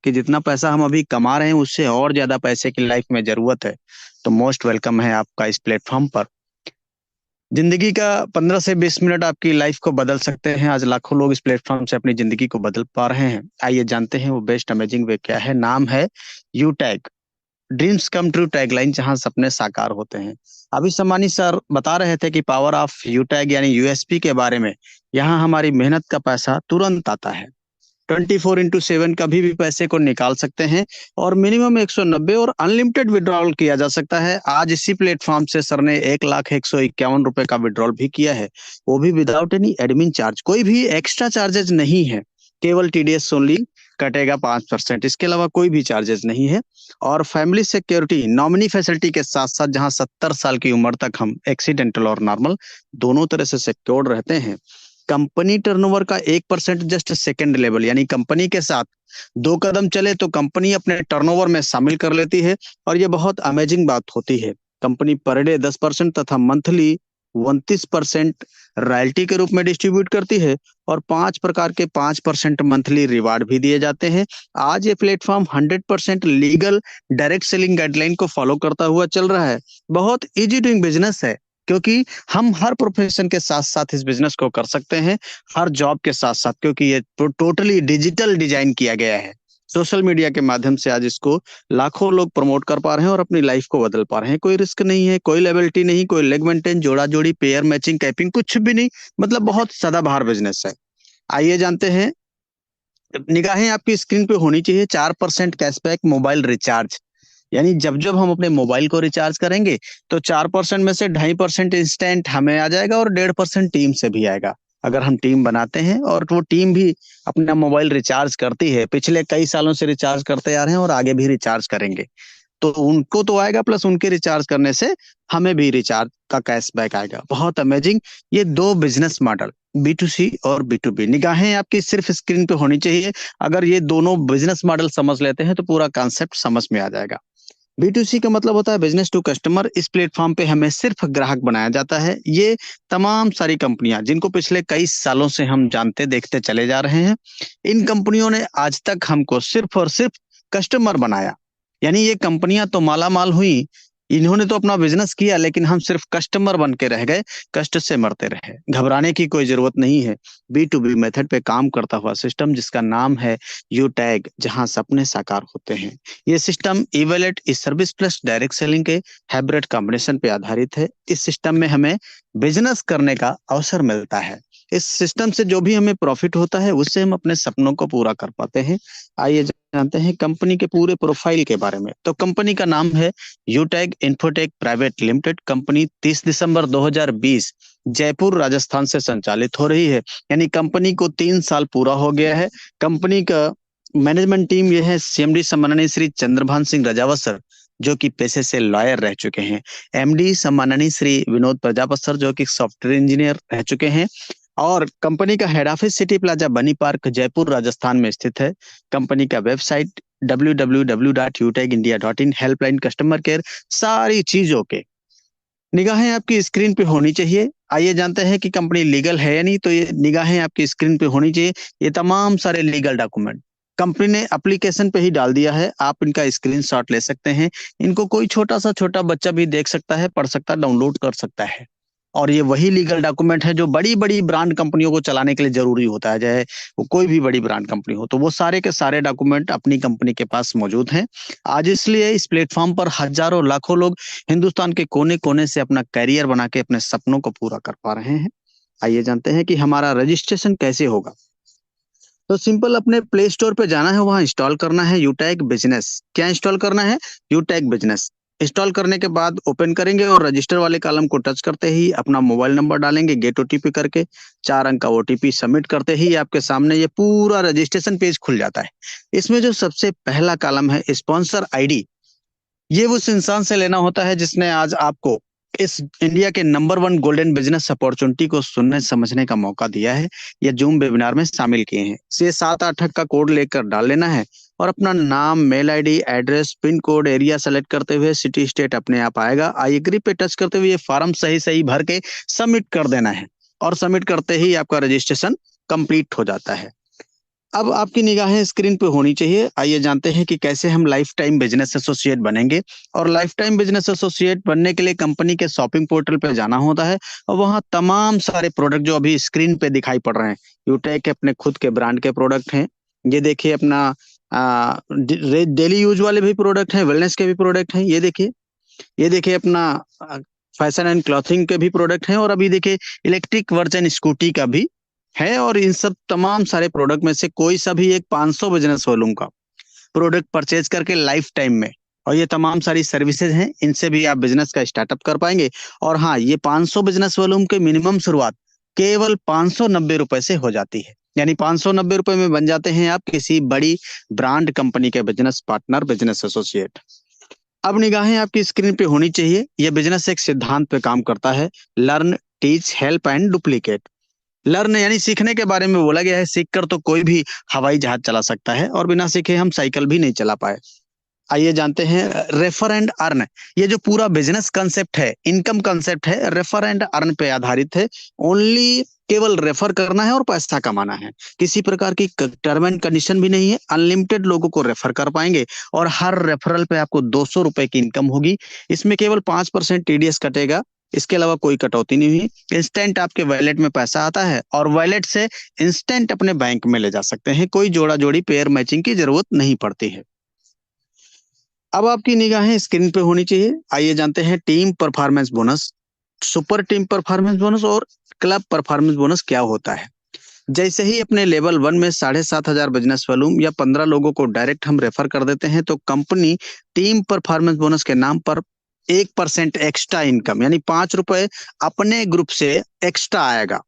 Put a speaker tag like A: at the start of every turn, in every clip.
A: कि जितना पैसा हम अभी कमा रहे हैं उससे और ज्यादा पैसे की लाइफ में जरूरत है, तो मोस्ट वेलकम है आपका इस प्लेटफॉर्म पर। जिंदगी का 15 से 20 मिनट आपकी लाइफ को बदल सकते हैं। आज लाखों लोग इस प्लेटफॉर्म से अपनी जिंदगी को बदल पा रहे हैं। आइए जानते हैं वो बेस्ट अमेजिंग वे क्या है। नाम है you tag, dreams come true tagline, जहां सपने साकार होते हैं। अभी सम्मानी सर बता रहे थे कि पावर ऑफ यू टैग यानी यूएसपी के बारे में। यहाँ हमारी मेहनत का पैसा तुरंत आता है। 24x7 कभी भी पैसे को निकाल सकते हैं और मिनिमम 190 और अनलिमिटेड विड्रॉल किया जा सकता है। आज इसी प्लेटफॉर्म से सर ने 1,01,51 रुपए का विड्रॉल भी किया है, वो भी विदाउट एनी एडमिन चार्ज। कोई भी एक्स्ट्रा चार्जेस नहीं है, केवल टीडीएस ओनली कटेगा 5%। इसके अलावा कोई भी चार्जेस नहीं है। और फैमिली सिक्योरिटी नॉमिनी फैसिलिटी के साथ साथ, जहां 70 साल की उम्र तक हम एक्सीडेंटल और नॉर्मल दोनों तरह से सिक्योर्ड रहते हैं। कंपनी टर्नओवर का 1% जस्ट सेकंड लेवल, यानी कंपनी के साथ 2 कदम चले तो कंपनी अपने टर्नओवर में शामिल कर लेती है। और ये बहुत अमेजिंग बात होती है। कंपनी पर डे 10% तथा मंथली 29% रॉयल्टी के रूप में डिस्ट्रीब्यूट करती है। और 5 प्रकार के 5% मंथली रिवार्ड भी दिए जाते हैं। आज ये platform 100% legal direct selling guideline को फॉलो करता हुआ चल रहा है। बहुत इजी डूइंग बिजनेस है, क्योंकि हम हर प्रोफेशन के साथ साथ इस बिजनेस को कर सकते हैं, हर जॉब के साथ साथ, क्योंकि ये टोटली डिजिटल डिजाइन किया गया है। सोशल मीडिया के माध्यम से आज इसको लाखों लोग प्रमोट कर पा रहे हैं और अपनी लाइफ को बदल पा रहे हैं। कोई रिस्क नहीं है, कोई लेबिलिटी नहीं, कोई लेग मेंटेन, जोड़ा जोड़ी, पेयर मैचिंग, कैपिंग, कुछ भी नहीं। मतलब बहुत सदाबहार बिजनेस है। आइए जानते हैं। निगाहें आपकी स्क्रीन पे होनी चाहिए। 4% कैशबैक मोबाइल रिचार्ज, यानी जब जब हम अपने मोबाइल को रिचार्ज करेंगे तो 4% में से 2.5% इंस्टेंट हमें आ जाएगा और 1.5% टीम से भी आएगा। अगर हम टीम बनाते हैं और वो टीम भी अपना मोबाइल रिचार्ज करती है, पिछले कई सालों से रिचार्ज करते आ रहे हैं और आगे भी रिचार्ज करेंगे, तो उनको तो आएगा, प्लस उनके रिचार्ज करने से हमें भी रिचार्ज का कैशबैक आएगा। बहुत अमेजिंग। ये दो बिजनेस मॉडल, B2C और B2B, निगाहें आपकी सिर्फ स्क्रीन पे होनी चाहिए। अगर ये दोनों बिजनेस मॉडल समझ लेते हैं तो पूरा कॉन्सेप्ट समझ में आ जाएगा। B2C का मतलब होता है बिजनेस टू कस्टमर। इस प्लेटफॉर्म पे हमें सिर्फ ग्राहक बनाया जाता है। ये तमाम सारी कंपनियां जिनको पिछले कई सालों से हम जानते देखते चले जा रहे हैं, इन कंपनियों ने आज तक हमको सिर्फ और सिर्फ कस्टमर बनाया। यानी ये कंपनियां तो माला माल हुई, इन्होंने तो अपना बिजनेस किया, लेकिन हम सिर्फ कस्टमर बन के रह गए, कष्ट से मरते रहे। घबराने की कोई जरूरत नहीं है। B2B मेथड पे काम करता हुआ सिस्टम जिसका नाम है यू टैग, जहां सपने साकार होते हैं। ये सिस्टम इवेलेट इस सर्विस प्लस डायरेक्ट सेलिंग के हाइब्रिड कॉम्बिनेशन पे आधारित है। इस सिस्टम में हमें बिजनेस करने का अवसर मिलता है। इस सिस्टम से जो भी हमें प्रॉफिट होता है उससे हम अपने सपनों को पूरा कर पाते हैं। आइए जानते हैं कंपनी के पूरे प्रोफाइल के बारे में। तो कंपनी का नाम है यूटैग इन्फोटेक प्राइवेट लिमिटेड। कंपनी 30 दिसंबर 2020 जयपुर राजस्थान से संचालित हो रही है। यानी कंपनी को 3 साल पूरा हो गया है। कंपनी का मैनेजमेंट टीम ये है, CMD सम्माननीय श्री चंद्रभान सिंह रजावत सर, जो कि पेशे से लॉयर रह चुके हैं। MD सम्माननीय श्री विनोद प्रजापत सर, जो कि सॉफ्टवेयर इंजीनियर रह चुके हैं। और कंपनी का हेड ऑफिस सिटी प्लाजा बनी पार्क जयपुर राजस्थान में स्थित है। कंपनी का website www.utegindia.in, helpline, customer care, सारी चीजों के निगाहें आपकी स्क्रीन पे होनी चाहिए। आइए जानते हैं कि कंपनी लीगल है या नहीं। तो ये निगाहें आपकी स्क्रीन पे होनी चाहिए। ये तमाम सारे लीगल डॉक्यूमेंट कंपनी ने एप्लीकेशन पे ही डाल दिया है। आप इनका स्क्रीनशॉट ले सकते हैं। इनको कोई छोटा बच्चा भी देख सकता है, पढ़ सकता है, डाउनलोड कर सकता है। और ये वही लीगल डॉक्यूमेंट है जो बड़ी बड़ी ब्रांड कंपनियों को चलाने के लिए जरूरी होता है। चाहे वो कोई भी बड़ी ब्रांड कंपनी हो, तो वो सारे के सारे डॉक्यूमेंट अपनी कंपनी के पास मौजूद हैं। आज इसलिए इस प्लेटफॉर्म पर हजारों लाखों लोग हिंदुस्तान के कोने कोने से अपना करियर बना के अपने सपनों को पूरा कर पा रहे हैं। आइए जानते हैं कि हमारा रजिस्ट्रेशन कैसे होगा। तो सिंपल, अपने प्ले स्टोर पे जाना है, वहां इंस्टॉल करना है यूटैग बिजनेस। क्या इंस्टॉल करना है? यूटैग बिजनेस। इंस्टॉल करने के बाद ओपन करेंगे और रजिस्टर वाले कॉलम को टच करते ही अपना मोबाइल नंबर डालेंगे, गेट OTP करके 4 अंक का OTP सबमिट करते ही आपके सामने ये पूरा रजिस्ट्रेशन पेज खुल जाता है। इसमें जो सबसे पहला कॉलम है स्पॉन्सर ID, ये उस इंसान से लेना होता है जिसने आज आपको इस इंडिया के नंबर 1 गोल्डन बिजनेस अपॉर्चुनिटी को सुनने समझने का मौका दिया है, या जूम वेबिनार में शामिल किए हैं। से 7-8 का कोड लेकर डाल लेना है और अपना नाम, mail ID, address, pin code, area select करते हुए सिटी स्टेट अपने आप आएगा। आई एग्री पे टच करते हुए ये फॉर्म सही सही भर के सबमिट कर देना है। और सबमिट करते ही आपका रजिस्ट्रेशन कंप्लीट हो जाता है। अब आपकी निगाहें स्क्रीन पे होनी चाहिए। आइए जानते हैं कि कैसे हम लाइफ टाइम बिजनेस एसोसिएट बनेंगे। और लाइफ टाइम बिजनेस एसोसिएट बनने के लिए कंपनी के शॉपिंग पोर्टल पे जाना होता है और वहाँ तमाम सारे प्रोडक्ट जो अभी स्क्रीन पे दिखाई पड़ रहे हैं, यूटेक के अपने खुद के ब्रांड के प्रोडक्ट हैं। ये देखिए अपना डेली यूज वाले भी प्रोडक्ट हैं, वेलनेस के भी प्रोडक्ट हैं। ये देखिए अपना फैशन एंड क्लॉथिंग के भी प्रोडक्ट हैं। और अभी देखिए इलेक्ट्रिक वर्जन स्कूटी का भी है। और इन सब तमाम सारे प्रोडक्ट में से कोई सा भी एक 500 बिजनेस वॉल्यूम का प्रोडक्ट परचेज करके लाइफ टाइम में, और ये तमाम सारी सर्विसेज हैं, इनसे भी आप बिजनेस का स्टार्टअप कर पाएंगे। और हाँ, ये 500 बिजनेस वॉल्यूम के मिनिमम शुरुआत केवल 590 रुपए से हो जाती है। यानी 590 रुपए में बन जाते हैं आप किसी बड़ी ब्रांड कंपनी के बिजनेस पार्टनर, बिजनेस एसोसिएट। अब निगाहें आपकी स्क्रीन पे होनी चाहिए। यह बिजनेस एक सिद्धांत पे काम करता है, learn, teach, help and duplicate. Learn यानी सीखने के बारे में बोला गया है। सीख कर तो कोई भी हवाई जहाज चला सकता है और बिना सीखे हम साइकिल भी नहीं चला पाए। आइए जानते हैं रेफर एंड अर्न। ये जो पूरा बिजनेस कंसेप्ट है, इनकम कंसेप्ट है, रेफर एंड अर्न पे आधारित है। ओनली केवल रेफर करना है और पैसा कमाना है। किसी प्रकार की टर्म एंड कंडीशन भी नहीं है। अनलिमिटेड लोगों को रेफर कर पाएंगे और हर रेफरल पे आपको 200 रुपए की इनकम होगी। इसमें केवल 5% टीडीएस कटेगा, इसके अलावा कोई कटौती नहीं हुई। इंस्टेंट आपके वॉलेट में पैसा आता है और वॉलेट से इंस्टेंट अपने बैंक में ले जा सकते हैं। कोई जोड़ा जोड़ी पेयर मैचिंग की जरूरत नहीं पड़ती है। अब आपकी निगाहें स्क्रीन पे होनी चाहिए। आइए जानते हैं team performance bonus, super team performance bonus और क्लब परफॉर्मेंस बोनस क्या होता है। जैसे ही अपने लेवल 1 में 7,500 बिजनेस वॉल्यूम या 15 लोगों को डायरेक्ट हम रेफर कर देते हैं तो कंपनी टीम परफॉर्मेंस बोनस के नाम पर 1% एक्स्ट्रा इनकम यानी 5 रुपए अपने ग्रुप से एक्स्ट्रा आएगा।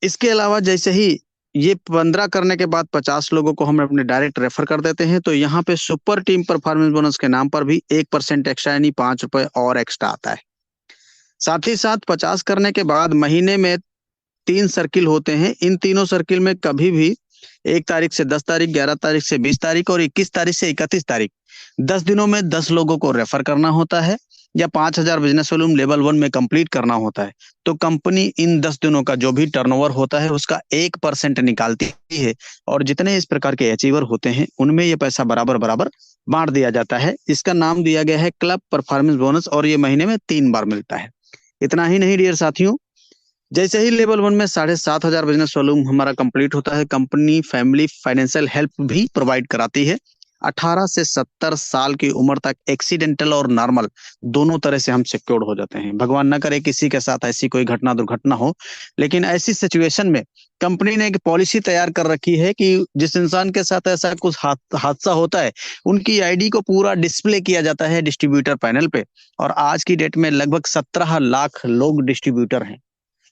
A: इसके अलावा जैसे ही ये 15 करने के बाद 50 लोगों को हम अपने डायरेक्ट रेफर कर देते हैं तो यहाँ पे सुपर टीम परफॉर्मेंस बोनस के नाम पर भी 1% एक्स्ट्रा यानी 5 रुपए और एक्स्ट्रा आता है। साथ ही साथ 50 करने के बाद महीने में 3 सर्किल होते हैं। इन तीनों सर्किल में कभी भी 1 तारीख से 10 तारीख, 11 तारीख से 20 तारीख और 21 तारीख से 31 तारीख, 10 दिनों में 10 लोगों को रेफर करना होता है या 5,000 बिजनेस वॉल्यूम लेवल 1 में कंप्लीट करना होता है। तो कंपनी इन 10 दिनों का जो भी टर्नओवर होता है उसका 1% निकालती है और जितने इस प्रकार के अचीवर होते हैं उनमें ये पैसा बराबर बराबर बांट दिया जाता है। इसका नाम दिया गया है क्लब परफॉर्मेंस बोनस और ये महीने में 3 बार मिलता है। इतना ही नहीं डियर साथियों, जैसे ही लेवल 1 में 7,500 बिजनेस वॉल्यूम हमारा कंप्लीट होता है, कंपनी फैमिली फाइनेंशियल हेल्प भी प्रोवाइड कराती है। 18 से 70 साल की उम्र तक एक्सीडेंटल और नॉर्मल दोनों तरह से हम सिक्योर्ड हो जाते हैं। भगवान ना करे किसी के साथ ऐसी कोई घटना दुर्घटना हो, लेकिन ऐसी सिचुएशन में कंपनी ने एक पॉलिसी तैयार कर रखी है कि जिस इंसान के साथ ऐसा कुछ हादसा होता है उनकी आईडी को पूरा डिस्प्ले किया जाता है डिस्ट्रीब्यूटर पैनल पे। और आज की डेट में लगभग 17 लाख लोग डिस्ट्रीब्यूटर हैं।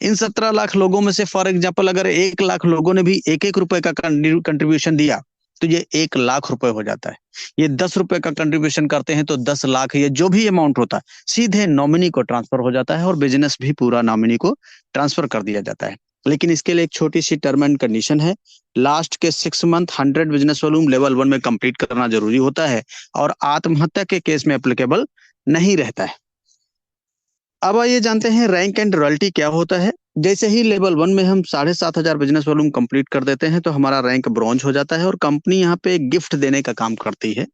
A: इन 17 लाख लोगों में से फॉर एग्जाम्पल अगर 1 लाख लोगों ने भी 1-1 रुपए का कंट्रीब्यूशन दिया तो ये 1 लाख रुपए हो जाता है। ये 10 रुपए का कंट्रीब्यूशन करते हैं तो 10 लाख, ये जो भी अमाउंट होता है सीधे नॉमिनी को ट्रांसफर हो जाता है और बिजनेस भी पूरा नॉमिनी को ट्रांसफर कर दिया जाता है। लेकिन इसके लिए एक छोटी सी टर्म एंड कंडीशन है। लास्ट के 6 मंथ 100 बिजनेस वॉल्यूम लेवल 1 में कंप्लीट करना जरूरी होता है और आत्महत्या के केस में एप्लीकेबल नहीं रहता है। अब आइए जानते हैं रैंक एंड रॉयल्टी क्या होता है। जैसे ही लेवल 1 में हम 7,500 बिजनेस वॉल्यूम कंप्लीट कर देते हैं तो हमारा रैंक ब्रॉन्ज हो जाता है और कंपनी यहाँ पे गिफ्ट देने का काम करती है।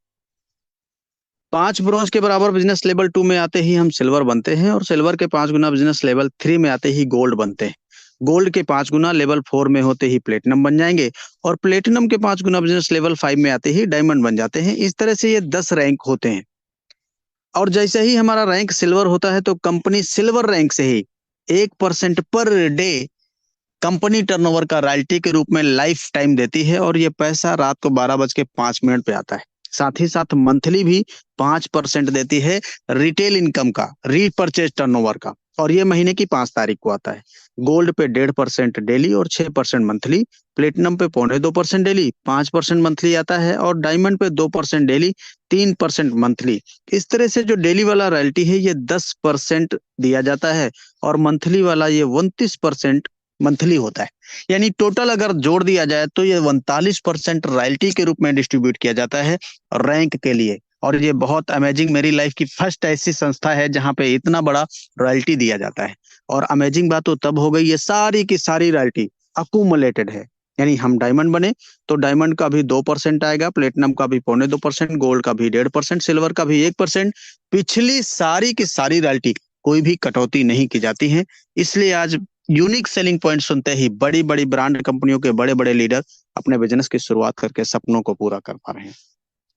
A: 5 ब्रॉन्ज के बराबर बिजनेस लेवल 2 में आते ही हम सिल्वर बनते हैं और सिल्वर के 5 गुना बिजनेस लेवल 3 में आते ही गोल्ड बनते हैं। गोल्ड के 5 गुना लेवल 4 में होते ही प्लेटिनम बन जाएंगे और प्लेटिनम के 5 गुना बिजनेस लेवल 5 में आते ही डायमंड बन जाते हैं। इस तरह से ये 10 रैंक होते हैं। और जैसे ही हमारा रैंक सिल्वर होता है तो कंपनी सिल्वर रैंक से ही 1% पर डे कंपनी टर्नओवर का रॉयल्टी के रूप में लाइफ टाइम देती है और ये पैसा रात को 12:05 पे आता है। साथ ही साथ मंथली भी 5% देती है रिटेल इनकम का, रीपरचेज टर्नओवर का, और ये महीने की 5 तारीख को आता है। गोल्ड पे 1.5% डेली और 6% मंथली, प्लेटिनम पे 0.25% डेली, 5% मंथली आता है और डायमंड पे 2% डेली, 3% मंथली। इस तरह से जो डेली वाला रॉयल्टी है ये 10% दिया जाता है और मंथली वाला ये 29% मंथली होता है। यानी टोटल अगर जोड़ दिया जाए तो ये 39% रॉयल्टी के रूप में डिस्ट्रीब्यूट किया जाता है रैंक के लिए। और ये बहुत अमेजिंग, मेरी लाइफ की फर्स्ट ऐसी संस्था है जहां पे इतना बड़ा रॉयल्टी दिया जाता है। और अमेजिंग बात तो तब हो गई, ये सारी की सारी रॉयल्टी अकुमुलेटेड है, यानी हम डायमंड बने तो डायमंड का भी 2% आएगा, प्लेटिनम का भी 0.25%, गोल्ड का भी 1.5%, सिल्वर का भी 1%। पिछली सारी की सारी रॉयल्टी कोई भी कटौती नहीं की जाती है। इसलिए आज यूनिक सेलिंग पॉइंट सुनते ही बड़ी बड़ी ब्रांड कंपनियों के बड़े बड़े लीडर अपने बिजनेस की शुरुआत करके सपनों को पूरा कर पा रहे हैं।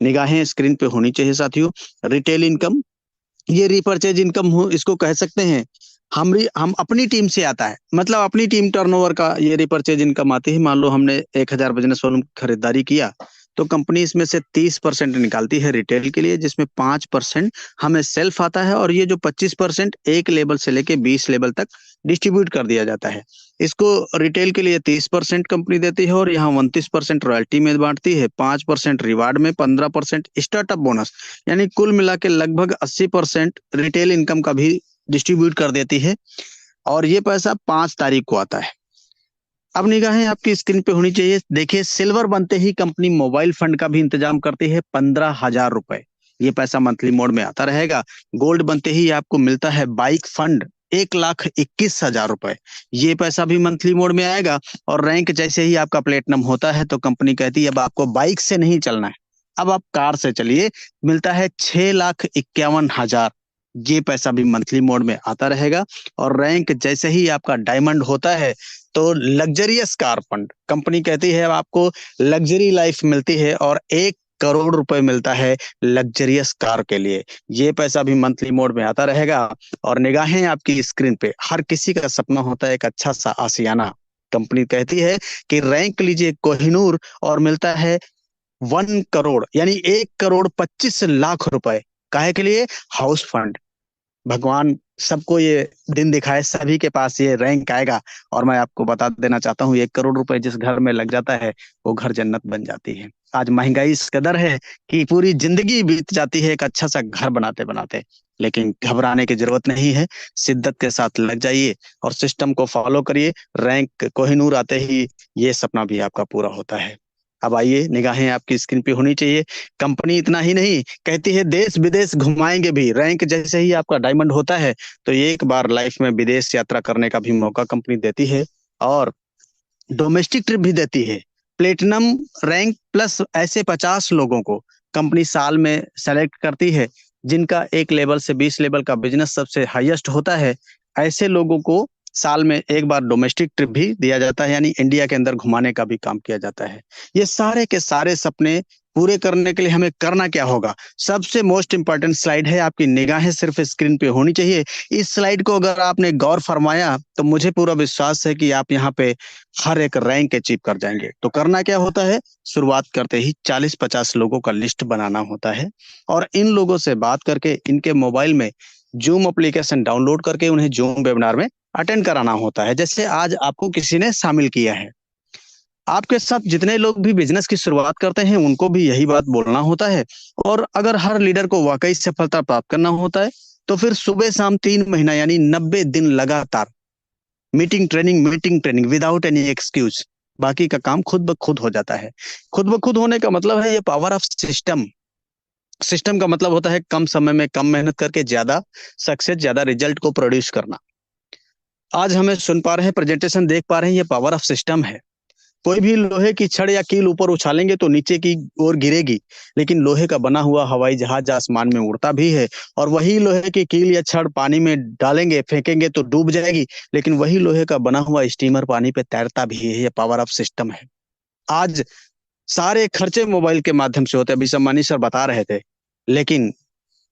A: निगाहें स्क्रीन पे होनी चाहिए साथियों। रिटेल इनकम, ये रिपर्चेज इनकम हो इसको कह सकते हैं। हम अपनी टीम से आता है, मतलब अपनी टीम टर्नओवर का ये रिपर्चेज इनकम आती है। मान लो हमने 1,000 बिजनेस वॉल्यूम खरीदारी किया तो कंपनी इसमें से 30% निकालती है रिटेल के लिए, जिसमें 5% हमें सेल्फ आता है और ये जो 25% एक लेवल से लेके 20 लेवल तक डिस्ट्रीब्यूट कर दिया जाता है। इसको रिटेल के लिए 30% कंपनी देती है और यहाँ 29% रॉयल्टी में बांटती है, 5% रिवार्ड में, 15% स्टार्टअप बोनस, यानी कुल मिला के लगभग 80% रिटेल इनकम का भी डिस्ट्रीब्यूट कर देती है। और ये पैसा 5 तारीख को आता है। अब निगाहें आपकी स्क्रीन पे होनी चाहिए। देखिए, सिल्वर बनते ही कंपनी मोबाइल फंड का भी इंतजाम करती है, 15,000 रुपए। ये पैसा मंथली मोड में आता रहेगा। गोल्ड बनते ही आपको मिलता है बाइक फंड, 1,21,000 रुपए। ये पैसा भी मंथली मोड में आएगा। और रैंक जैसे ही आपका प्लेटिनम होता है तो कंपनी कहती है अब आपको बाइक से नहीं चलना है, अब आप कार से चलिए। मिलता है 6,51,000। ये पैसा भी मंथली मोड में आता रहेगा। और रैंक जैसे ही आपका डायमंड होता है तो लग्जरियस कार फंड, कंपनी कहती है अब आपको लग्जरी लाइफ मिलती है और 1 करोड़ रुपए मिलता है लग्जरियस कार के लिए। ये पैसा भी मंथली मोड में आता रहेगा। और निगाहें आपकी स्क्रीन पे, हर किसी का सपना होता है एक अच्छा सा आशियाना। कंपनी कहती है कि रैंक लीजिए कोहिनूर और मिलता है 1 करोड़, यानी 1,25,00,000 रुपए। काहे के लिए? House fund. भगवान सबको ये दिन दिखाए, सभी के पास ये रैंक आएगा। और मैं आपको बता देना चाहता हूँ, 1 करोड़ रुपए जिस घर में लग जाता है वो घर जन्नत बन जाती है। आज महंगाई इस कदर है कि पूरी जिंदगी बीत जाती है एक अच्छा सा घर बनाते बनाते। लेकिन घबराने की जरूरत नहीं है, शिद्दत के साथ लग जाइए और सिस्टम को फॉलो करिए। रैंक कोहिनूर आते ही ये सपना भी आपका पूरा होता है। अब आइए, निगाहें आपकी स्क्रीन पे होनी चाहिए। कंपनी इतना ही नहीं कहती है, देश विदेश घुमाएंगे भी। रैंक जैसे ही आपका डायमंड होता है तो एक बार लाइफ में विदेश यात्रा करने का भी मौका कंपनी देती है और डोमेस्टिक ट्रिप भी देती है। प्लेटिनम रैंक प्लस ऐसे 50 लोगों को कंपनी साल में सेलेक्ट करती है जिनका 1 लेवल से 20 लेवल का बिजनेस सबसे हाईएस्ट होता है। ऐसे लोगों को साल में एक बार डोमेस्टिक ट्रिप भी दिया जाता है, यानी इंडिया के अंदर घुमाने का भी काम किया जाता है। ये सारे के सारे सपने पूरे करने के लिए हमें करना क्या होगा? सबसे मोस्ट इंपॉर्टेंट स्लाइड है, आपकी निगाहें सिर्फ स्क्रीन पे होनी चाहिए। इस स्लाइड को अगर आपने गौर फरमाया तो मुझे पूरा विश्वास है कि आप यहाँ पे हर एक रैंक अचीव कर जाएंगे। तो करना क्या होता है? शुरुआत करते ही 40-50 लोगों का लिस्ट बनाना होता है और इन लोगों से बात करके इनके मोबाइल में जूम एप्लीकेशन डाउनलोड करके उन्हें जूम वेबिनार में अटेंड कराना होता है। जैसे आज आपको किसी ने शामिल किया है, आपके साथ जितने लोग भी बिजनेस की शुरुआत करते हैं उनको भी यही बात बोलना होता है। और अगर हर लीडर को वाकई सफलता प्राप्त करना होता है तो फिर सुबह शाम 3 महीना यानी 90 दिन लगातार meeting training without any excuse, बाकी का काम खुद ब खुद हो जाता है। खुद ब खुद होने का मतलब है ये पावर ऑफ सिस्टम। सिस्टम का मतलब होता है कम समय में कम मेहनत करके ज्यादा सक्सेस, ज्यादा रिजल्ट को प्रोड्यूस करना। आज हमें सुन पा रहे हैं, प्रेजेंटेशन देख पा रहे हैं, ये पावर ऑफ सिस्टम है। कोई भी लोहे की छड़ या कील ऊपर उछालेंगे तो नीचे की ओर गिरेगी, लेकिन लोहे का बना हुआ हवाई जहाज आसमान में उड़ता भी है। और वही लोहे की कील या छड़ पानी में डालेंगे, फेंकेंगे तो डूब जाएगी, लेकिन वही लोहे का बना हुआ स्टीमर पानी पे तैरता भी है। ये पावर ऑफ सिस्टम है। आज सारे खर्चे मोबाइल के माध्यम से होते हैं, अभी सम्मानी सर बता रहे थे। लेकिन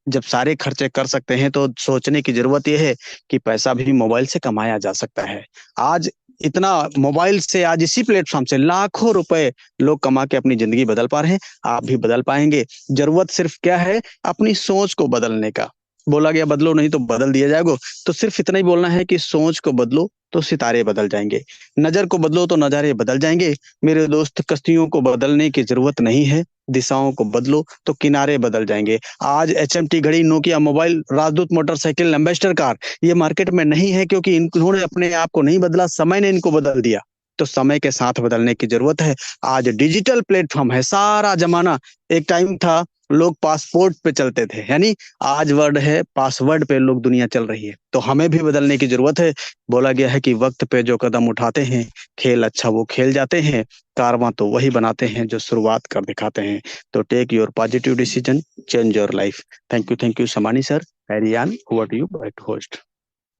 A: जब सारे खर्चे कर सकते हैं तो सोचने की जरूरत यह है कि पैसा भी मोबाइल से कमाया जा सकता है। आज इतना मोबाइल से, आज इसी प्लेटफॉर्म से लाखों रुपए लोग कमा के अपनी जिंदगी बदल पा रहे हैं। आप भी बदल पाएंगे। जरूरत सिर्फ क्या है? अपनी सोच को बदलने का। बोला गया बदलो नहीं तो बदल दिया जाएगा। तो सिर्फ इतना ही बोलना है कि सोच को बदलो तो सितारे बदल जाएंगे, नजर को बदलो तो नजारे बदल जाएंगे। मेरे दोस्त, कश्तियों को बदलने की जरूरत नहीं है, दिशाओं को बदलो तो किनारे बदल जाएंगे। आज एचएमटी घड़ी, नोकिया मोबाइल, राजदूत मोटरसाइकिल, एम्बेसडर कार ये मार्केट में नहीं है क्योंकि इन्होंने अपने आप को नहीं बदला, समय ने इनको बदल दिया। तो समय के साथ बदलने की जरूरत है। आज डिजिटल प्लेटफॉर्म है सारा जमाना। एक टाइम था लोग पासपोर्ट पे चलते थे, यानी आज वर्ड है पासवर्ड पे लोग दुनिया चल रही है। तो हमें भी बदलने की जरूरत है। बोला गया है कि वक्त पे जो कदम उठाते हैं, खेल अच्छा वो खेल जाते हैं, कारवां तो वही बनाते हैं जो शुरुआत कर दिखाते हैं। तो take your positive decision, change your life. Thank you समानी sir. Carry on, over to you, back host.